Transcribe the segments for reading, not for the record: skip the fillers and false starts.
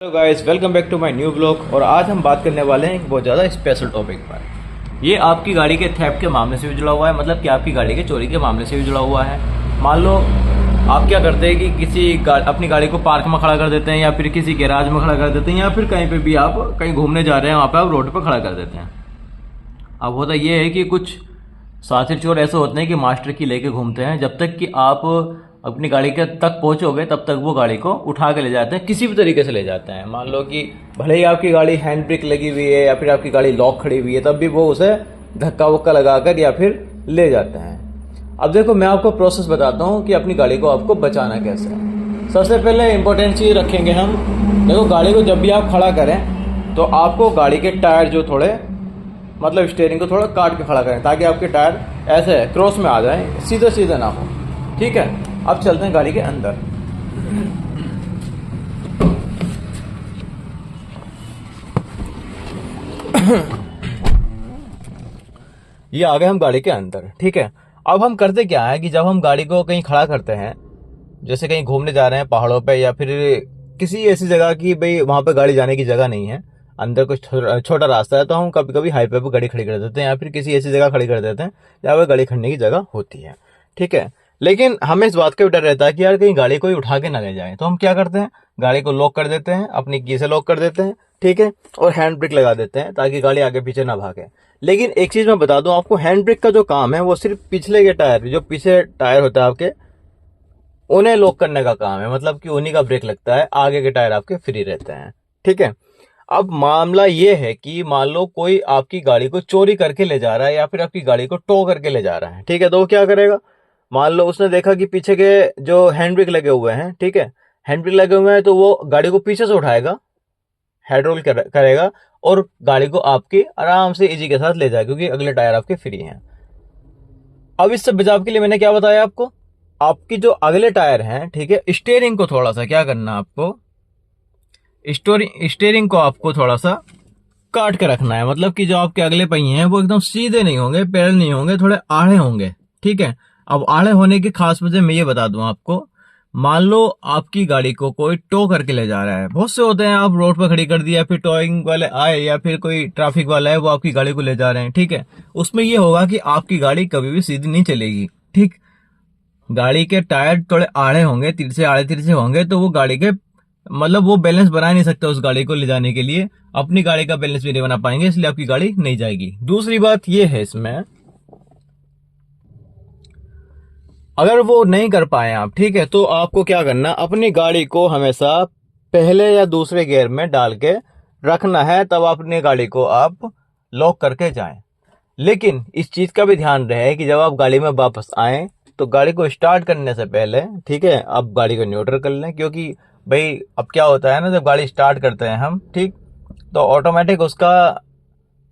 Hello guys, welcome back to my new vlog. और आज हम बात करने वाले हैं एक बहुत ज़्यादा स्पेशल टॉपिक पर। ये आपकी गाड़ी के थेफ्ट के मामले से भी जुड़ा हुआ है, मतलब कि आपकी गाड़ी के चोरी के मामले से भी जुड़ा हुआ है। मान लो आप क्या करते हैं कि अपनी गाड़ी को पार्क में खड़ा कर देते हैं, या फिर किसी गैराज में खड़ा कर देते हैं, या फिर कहीं पे भी आप कहीं घूमने जा रहे हैं वहाँ पे आप रोड पर खड़ा कर देते हैं। अब होता ये है कि कुछ साथी चोर ऐसे होते हैं कि मास्टर की लेके घूमते हैं। जब तक कि आप अपनी गाड़ी के तक पहुंचोगे तब तक वो गाड़ी को उठा के ले जाते हैं, किसी भी तरीके से ले जाते हैं। मान लो कि भले ही आपकी गाड़ी हैंड ब्रेक लगी हुई है या फिर आपकी गाड़ी लॉक खड़ी हुई है, तब भी वो उसे धक्का वक्का लगाकर या फिर ले जाते हैं। अब देखो, मैं आपको प्रोसेस बताता हूँ कि अपनी गाड़ी को आपको बचाना कैसे है। सबसे पहले इंपॉर्टेंट चीज़ रखेंगे हम। देखो, गाड़ी को जब भी आप खड़ा करें तो आपको गाड़ी के टायर जो थोड़े मतलब स्टीयरिंग को थोड़ा काट के खड़ा करें, ताकि आपके टायर ऐसे क्रॉस में आ जाएं, सीधे सीधे ना हो। ठीक है, अब चलते हैं गाड़ी के अंदर। ये आ गए हम गाड़ी के अंदर। ठीक है, अब हम करते क्या है कि जब हम गाड़ी को कहीं खड़ा करते हैं, जैसे कहीं घूमने जा रहे हैं पहाड़ों पे या फिर किसी ऐसी जगह की भाई वहां पे गाड़ी जाने की जगह नहीं है, अंदर कुछ छोटा रास्ता है, तो हम कभी कभी हाईवे पे गाड़ी खड़ी कर देते हैं या फिर किसी ऐसी जगह खड़ी कर देते हैं जहाँ पे गाड़ी खड़ने की जगह होती है। ठीक है, लेकिन हमें इस बात का भी डर रहता है कि यार कहीं गाड़ी कोई उठा के ना ले जाए, तो हम क्या करते हैं, गाड़ी को लॉक कर देते हैं, अपनी की से लॉक कर देते हैं। ठीक है, और हैंड ब्रेक लगा देते हैं ताकि गाड़ी आगे पीछे ना भागे। लेकिन एक चीज मैं बता दूं आपको, हैंड ब्रेक का जो काम है वो सिर्फ पिछले के टायर, जो पीछे टायर होता है आपके, उन्हें लॉक करने का काम है। मतलब कि उन्हीं का ब्रेक लगता है, आगे के टायर आपके फ्री रहते हैं। ठीक है, अब मामला ये है कि मान लो कोई आपकी गाड़ी को चोरी करके ले जा रहा है या फिर आपकी गाड़ी को टो करके ले जा रहा है। ठीक है, तो वो क्या करेगा, मान लो उसने देखा कि पीछे के जो हैंड ब्रेक लगे हुए हैं, ठीक है, हैंड ब्रेक लगे हुए हैं, तो वो गाड़ी को पीछे से उठाएगा, हेड रोल करेगा और गाड़ी को आपकी आराम से इजी के साथ ले जाएगा, क्योंकि अगले टायर आपके फ्री हैं। अब इससे बचाव के लिए मैंने क्या बताया आपको, आपकी जो अगले टायर हैं, ठीक है, स्टीयरिंग को थोड़ा सा क्या करना है आपको, स्टीयरिंग को आपको थोड़ा सा काट के रखना है। मतलब कि जो आपके अगले पहिए हैं वो एकदम सीधे नहीं होंगे, पैरेलल नहीं होंगे, थोड़े आड़े होंगे। ठीक है, अब आड़े होने की खास वजह मैं ये बता दूं आपको। मान लो आपकी गाड़ी को कोई टो करके ले जा रहा है, बहुत से होते हैं, आप रोड पर खड़ी कर दिया, फिर टोइंग वाले आए या फिर कोई ट्रैफिक वाला है वो आपकी गाड़ी को ले जा रहे हैं। ठीक है, उसमें ये होगा कि आपकी गाड़ी कभी भी सीधी नहीं चलेगी। ठीक, गाड़ी के टायर थोड़े आड़े होंगे, आड़े तिरछे होंगे, तो वो गाड़ी के मतलब वो बैलेंस बना नहीं सकते उस गाड़ी को ले जाने के लिए, अपनी गाड़ी का बैलेंस भी नहीं बना पाएंगे, इसलिए आपकी गाड़ी नहीं जाएगी। दूसरी बात ये है इसमें, अगर वो नहीं कर पाए आप, ठीक है, तो आपको क्या करना, अपनी गाड़ी को हमेशा पहले या दूसरे गियर में डाल के रखना है, तब अपनी गाड़ी को आप लॉक करके जाएं। लेकिन इस चीज का भी ध्यान रहे कि जब आप गाड़ी में वापस आए तो गाड़ी को स्टार्ट करने से पहले, ठीक है, आप गाड़ी को न्यूट्रल कर लें, क्योंकि भाई अब क्या होता है ना, जब गाड़ी स्टार्ट करते हैं हम, ठीक, तो ऑटोमेटिक उसका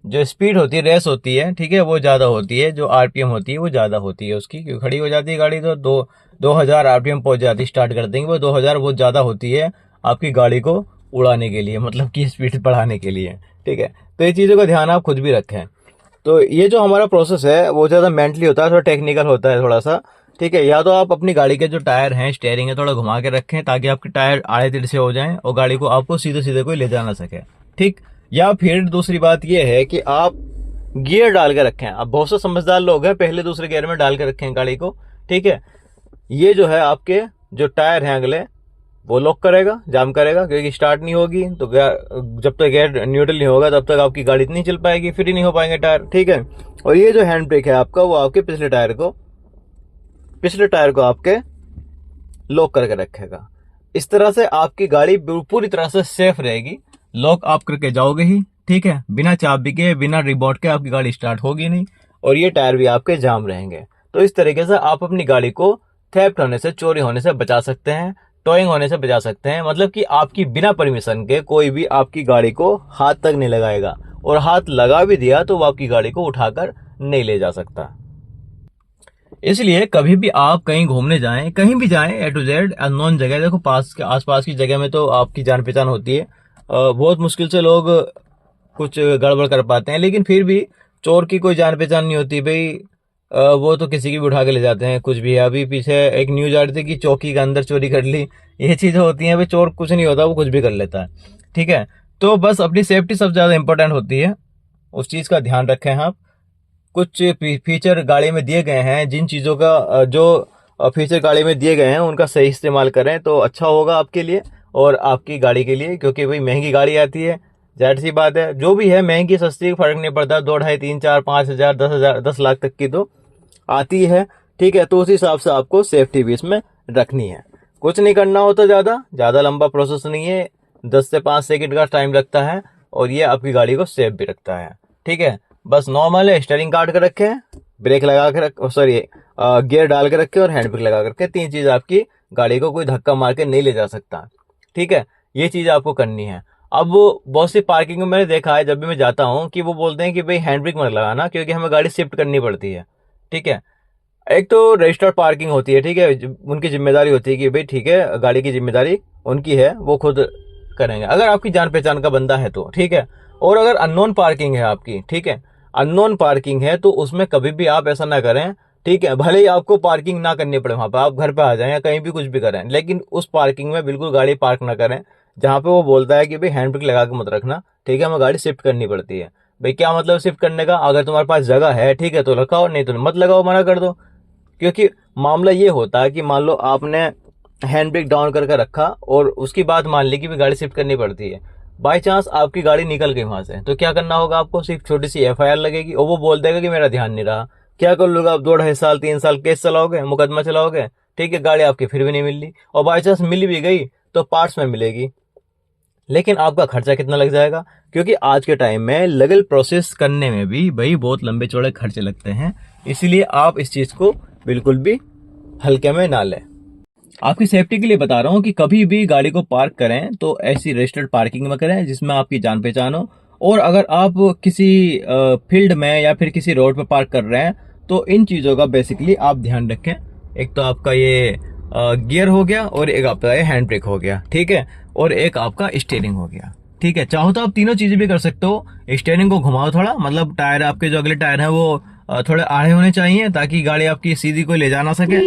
जो स्पीड होती है, रेस होती है, ठीक है, वो ज़्यादा होती है, जो आरपीएम होती है वो ज़्यादा होती है उसकी, क्योंकि खड़ी हो जाती है गाड़ी तो 2000 आरपीएम पहुंच जाती है, स्टार्ट कर देंगे वो 2000 बहुत ज़्यादा होती है आपकी गाड़ी को उड़ाने के लिए, मतलब कि स्पीड बढ़ाने के लिए। ठीक है, तो ये चीज़ों का ध्यान आप खुद भी रखें। तो ये जो हमारा प्रोसेस है वो ज़्यादा मेंटली होता है, थोड़ा टेक्निकल होता है थोड़ा सा। ठीक है, या तो आप अपनी गाड़ी के जो टायर हैं, स्टीयरिंग है, थोड़ा घुमा के रखें ताकि आपके टायर आड़े तिरछे हो जाएं और गाड़ी को आपको सीधे सीधे कोई ले जा ना सके। ठीक, या फिर दूसरी बात ये है कि आप गियर डाल के रखें। अब बहुत से समझदार लोग हैं, पहले दूसरे गियर में डाल के रखें गाड़ी को। ठीक है, ये जो है आपके जो टायर हैं अगले, वो लॉक करेगा, जाम करेगा, क्योंकि स्टार्ट नहीं होगी तो जब तक गियर न्यूट्रल नहीं होगा तब तक आपकी गाड़ी नहीं चल पाएगी, फ्री नहीं हो पाएंगे टायर। ठीक है, और ये जो हैंड ब्रेक है आपका, वो आपके पिछले टायर को आपके लॉक करके रखेगा। इस तरह से आपकी गाड़ी पूरी तरह से सेफ रहेगी। लॉक आप करके जाओगे ही, ठीक है, बिना चाबी के, बिना रिमोट के आपकी गाड़ी स्टार्ट होगी नहीं, और ये टायर भी आपके जाम रहेंगे। तो इस तरीके से आप अपनी गाड़ी को थेफ्ट होने से, चोरी होने से बचा सकते हैं, टोइंग होने से बचा सकते हैं। मतलब कि आपकी बिना परमिशन के कोई भी आपकी गाड़ी को हाथ तक नहीं लगाएगा, और हाथ लगा भी दिया तो वो आपकी गाड़ी को उठाकर नहीं ले जा सकता। इसलिए कभी भी आप कहीं घूमने जाएं, कहीं भी जाएं, ए टू जेड अननोन जगह, देखो पास के आसपास की जगह में तो आपकी जान पहचान होती है, बहुत मुश्किल से लोग कुछ गड़बड़ कर पाते हैं, लेकिन फिर भी चोर की कोई जान पहचान नहीं होती भाई। वो तो किसी की भी उठा के ले जाते हैं, कुछ भी है। अभी पीछे एक न्यूज आ रही थी कि चौकी के अंदर चोरी कर ली। ये चीजें होती हैं भाई, चोर कुछ नहीं होता, वो कुछ भी कर लेता है। ठीक है, तो बस अपनी सेफ्टी सबसे ज्यादा इंपॉर्टेंट होती है, उस चीज का ध्यान रखें आप। कुछ फीचर गाड़ी में दिए गए हैं, जिन चीज़ों का जो फीचर गाड़ी में दिए गए हैं उनका सही इस्तेमाल करें तो अच्छा होगा आपके लिए और आपकी गाड़ी के लिए। क्योंकि भाई महंगी गाड़ी आती है, जाहिर सी बात है, जो भी है महंगी सस्ती फर्क नहीं पड़ता, 2 ढाई 3 4 5 हज़ार 10 हज़ार 10 लाख तक की तो आती है। ठीक है, तो उस हिसाब से आपको सेफ्टी भी इसमें रखनी है। कुछ नहीं करना होता, ज़्यादा लंबा प्रोसेस नहीं है, 10 से 5 सेकंड का टाइम लगता है और ये आपकी गाड़ी को सेफ भी रखता है। ठीक है, बस नॉर्मल है, स्टीयरिंग काट के रखे, ब्रेक लगा के रख, सॉरी गियर डाल के रखे और हैंड ब्रेक लगा के रखे। 3 चीज़ आपकी गाड़ी को कोई धक्का मार के नहीं ले जा सकता। ठीक है, ये चीज़ आपको करनी है। अब वो बहुत सी पार्किंग में मैंने देखा है, जब भी मैं जाता हूँ, कि वो बोलते हैं कि भाई हैंड ब्रेक मत लगाना क्योंकि हमें गाड़ी शिफ्ट करनी पड़ती है। ठीक है, एक तो रजिस्टर्ड पार्किंग होती है, ठीक है, उनकी जिम्मेदारी होती है कि भाई ठीक है, गाड़ी की जिम्मेदारी उनकी है, वो खुद करेंगे अगर आपकी जान पहचान का बंदा है तो। ठीक है, और अगर अननोन पार्किंग है आपकी, ठीक है, अननोन पार्किंग है तो उसमें कभी भी आप ऐसा ना करें। ठीक है, भले ही आपको पार्किंग ना करनी पड़े, वहां पर आप घर पे आ जाएं या कहीं भी कुछ भी करें, लेकिन उस पार्किंग में बिल्कुल गाड़ी पार्क ना करें जहां पे वो बोलता है कि भाई हैंड ब्रेक लगा के मत रखना। ठीक है, हमें गाड़ी शिफ्ट करनी पड़ती है। भाई क्या मतलब शिफ्ट करने का, अगर तुम्हारे पास जगह है ठीक है तो रखाओ, नहीं तो मत लगाओ, मना कर दो। क्योंकि मामला ये होता है कि मान लो आपने हैंड ब्रेक डाउन करके रखा और उसकी बात मान ली कि भी गाड़ी शिफ्ट करनी पड़ती है, बाई चांस आपकी गाड़ी निकल गई वहां से, तो क्या करना होगा आपको? सिर्फ छोटी सी एफआईआर लगेगी और वो बोल देगा कि मेरा ध्यान नहीं रहा। क्या कर लोगे आप? 2 ढाई साल 3 साल केस चलाओगे, मुकदमा चलाओगे। ठीक है, गाड़ी आपकी फिर भी नहीं मिल रही, और बाई चांस मिल भी गई तो पार्ट्स में मिलेगी, लेकिन आपका खर्चा कितना लग जाएगा? क्योंकि आज के टाइम में लीगल प्रोसेस करने में भी भाई बहुत लंबे चौड़े खर्चे लगते हैं, इसीलिए आप इस चीज को बिल्कुल भी हल्के में ना लें। आपकी सेफ्टी के लिए बता रहा हूँ कि कभी भी गाड़ी को पार्क करें तो ऐसी रजिस्टर्ड पार्किंग में करें जिसमें आपकी जान पहचान हो। और अगर आप किसी फील्ड में या फिर किसी रोड पर पार्क कर रहे हैं तो इन चीज़ों का बेसिकली आप ध्यान रखें। एक तो आपका ये गियर हो गया, और एक आपका ये हैंड ब्रेक हो गया, ठीक है, और एक आपका स्टीयरिंग हो गया। ठीक है, चाहो तो आप तीनों चीजें भी कर सकते हो। स्टीयरिंग को घुमाओ थोड़ा, मतलब टायर आपके जो अगले टायर हैं वो थोड़े आड़े होने चाहिए ताकि गाड़ी आपकी सीधी कोई ले जा ना सके।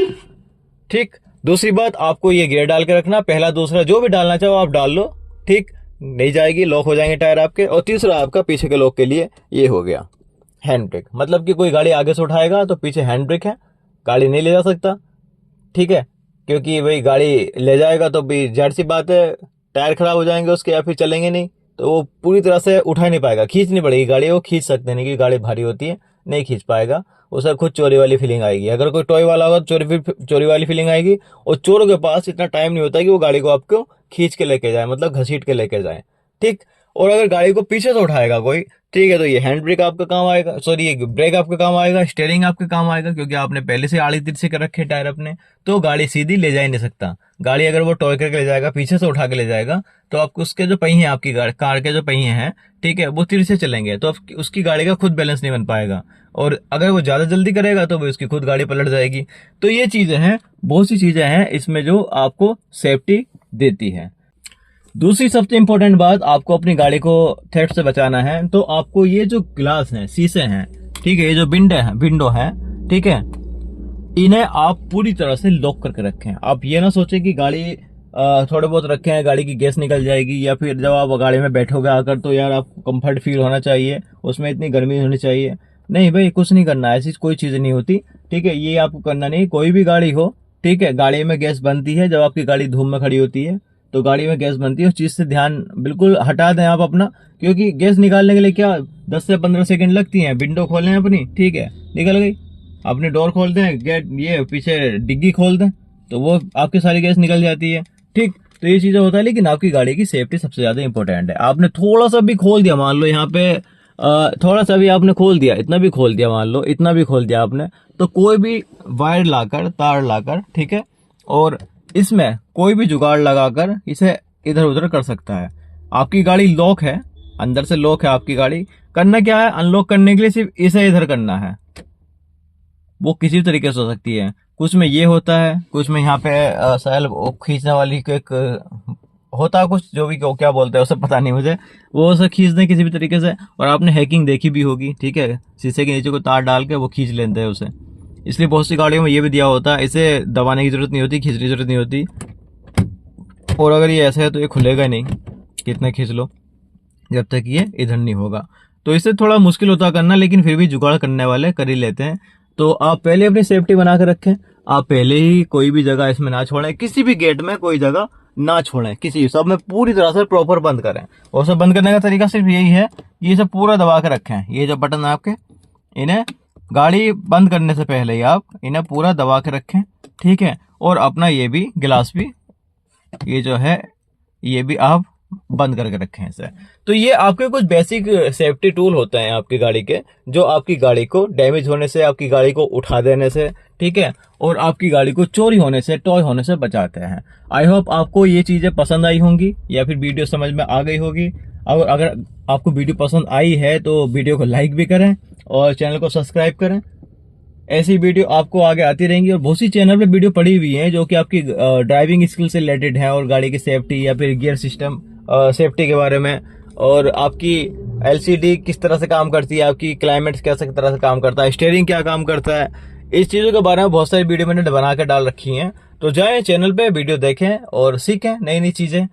ठीक, दूसरी बात, आपको ये गियर डाल के रखना, पहला दूसरा जो भी डालना चाहो आप डाल लो। ठीक, नहीं जाएगी, लॉक हो जाएंगे टायर आपके। और तीसरा आपका पीछे के लॉक के लिए ये हो गया हैंड ब्रेक, मतलब कि कोई गाड़ी आगे से उठाएगा तो पीछे हैंड ब्रेक है, गाड़ी नहीं ले जा सकता। ठीक है, क्योंकि भाई गाड़ी ले जाएगा तो भी जाहिर सी बात है टायर खराब हो जाएंगे उसके, या फिर चलेंगे नहीं, तो वो पूरी तरह से उठा नहीं पाएगा, खींचनी पड़ेगी गाड़ी। वो खींच सकते नहीं क्योंकि गाड़ी भारी होती है, नहीं खींच पाएगा, उसे खुद चोरी वाली फीलिंग आएगी। अगर कोई टॉय वाला होगा तो चोरी वाली फीलिंग आएगी। और चोरों के पास इतना टाइम नहीं होता कि वो गाड़ी को आपको खींच के लेके जाए, मतलब घसीट के लेके जाए। ठीक, और अगर गाड़ी को पीछे से उठाएगा कोई, ठीक है, तो ये हैंड ब्रेक आपका काम आएगा, सॉरी ये ब्रेक आपका काम आएगा, स्टीयरिंग आपके काम आएगा, क्योंकि आपने पहले से आड़ी तिरछे कर रखे टायर अपने, तो गाड़ी सीधी ले जा ही नहीं सकता। गाड़ी अगर वो टॉय करके ले जाएगा, पीछे से उठा के ले जाएगा, तो आपको उसके जो पहिए हैं, आपकी कार के जो पहिए हैं, ठीक है, वो तिरछे चलेंगे, तो उसकी गाड़ी का खुद बैलेंस नहीं बन पाएगा, और अगर वो ज्यादा जल्दी करेगा तो वो उसकी खुद गाड़ी पलट जाएगी। तो ये चीजें हैं, बहुत सी चीजें हैं इसमें जो आपको सेफ्टी देती है। दूसरी सबसे इंपॉर्टेंट बात, आपको अपनी गाड़ी को थेफ्ट से बचाना है, तो आपको ये जो ग्लास हैं, शीशे हैं, ठीक है, ये जो विंडो है, ठीक है, इन्हें आप पूरी तरह से लॉक करके रखें। आप ये ना सोचें कि गाड़ी थोड़े बहुत रखे हैं, गाड़ी की गैस निकल जाएगी, या फिर जब आप गाड़ी में बैठोगे आकर तो यार आपको कंफर्ट फील होना चाहिए, उसमें इतनी गर्मी होनी चाहिए। नहीं भाई, कुछ नहीं करना, ऐसी कोई चीज नहीं होती। ठीक है, ये आपको करना नहीं। कोई भी गाड़ी हो, ठीक है, गाड़ी में गैस बनती है, जब आपकी गाड़ी धूप में खड़ी होती है तो गाड़ी में गैस बनती है, उस चीज से ध्यान बिल्कुल हटा दें आप अपना, क्योंकि गैस निकालने के लिए क्या 10 से 15 सेकंड लगती हैं। विंडो खोलें अपनी, ठीक है, निकल गई, अपनी डोर खोल दें, गेट ये पीछे डिग्गी खोल दें, तो वो आपकी सारी गैस निकल जाती है। ठीक, तो ये चीजें होता है, लेकिन आपकी गाड़ी की सेफ्टी सबसे ज्यादा इंपॉर्टेंट है। आपने थोड़ा सा भी खोल दिया, मान लो यहाँ पे थोड़ा सा भी आपने खोल दिया, इतना भी खोल दिया, मान लो इतना भी खोल दिया आपने, तो कोई भी वायर लाकर, तार लाकर, ठीक है, और इसमें कोई भी जुगाड़ लगाकर इसे इधर उधर कर सकता है। आपकी गाड़ी लॉक है, अंदर से लॉक है आपकी गाड़ी, करना क्या है, अनलॉक करने के लिए सिर्फ इसे इधर करना है। वो किसी भी तरीके से हो सकती है, कुछ में ये होता है, कुछ में यहाँ पे शायद खींचने वाली को एक होता है कुछ, जो भी क्या बोलते हैं उसे पता नहीं मुझे, वो उसे खींच दें किसी भी तरीके से। और आपने हैकिंग देखी भी होगी, ठीक है, शीशे के नीचे को तार डाल के वो खींच लेते हैं उसे। इसलिए बहुत सी गाड़ियों में ये भी दिया होता है, इसे दबाने की जरूरत नहीं होती, खींचने की जरूरत नहीं होती। और अगर ये ऐसा है तो ये खुलेगा नहीं, कितना खींच लो जब तक ये इधर नहीं होगा। तो इससे थोड़ा मुश्किल होता करना, लेकिन फिर भी जुगाड़ करने वाले कर ही लेते हैं। तो आप पहले अपनी सेफ्टी बना कर रखें, आप पहले ही कोई भी जगह इसमें ना छोड़ें, किसी भी गेट में कोई जगह ना छोड़ें, किसी सब में पूरी तरह से प्रॉपर बंद करें। और सब बंद करने का तरीका सिर्फ यही है, ये सब पूरा दबा के रखें। ये जो बटन है आपके, इन्हें गाड़ी बंद करने से पहले ही आप इन्हें पूरा दबा के रखें, ठीक है। और अपना ये भी गिलास भी, ये जो है ये भी आप बंद करके रखें इसे। तो ये आपके कुछ बेसिक सेफ्टी टूल होते हैं आपकी गाड़ी के, जो आपकी गाड़ी को डैमेज होने से, आपकी गाड़ी को उठा देने से, ठीक है, और आपकी गाड़ी को चोरी होने से, टॉय होने से बचाते हैं। आई होप आपको ये चीजें पसंद आई होंगी या फिर वीडियो समझ में आ गई होगी। और अगर आपको वीडियो पसंद आई है तो वीडियो को लाइक भी करें और चैनल को सब्सक्राइब करें। ऐसी वीडियो आपको आगे आती रहेंगी। और बहुत सी चैनल पे वीडियो पड़ी हुई है जो कि आपकी ड्राइविंग स्किल से रिलेटेड है, और गाड़ी की सेफ्टी या फिर गियर सिस्टम सेफ्टी के बारे में, और आपकी एलसीडी किस तरह से काम करती है, आपकी क्लाइमेट कैसे तरह से काम करता है, स्टीयरिंग क्या काम करता है, इस चीज़ों के बारे में बहुत सारी वीडियो मैंने बना के डाल रखी हैं। तो जाएं चैनल पे, वीडियो देखें और सीखें नई नई चीज़ें।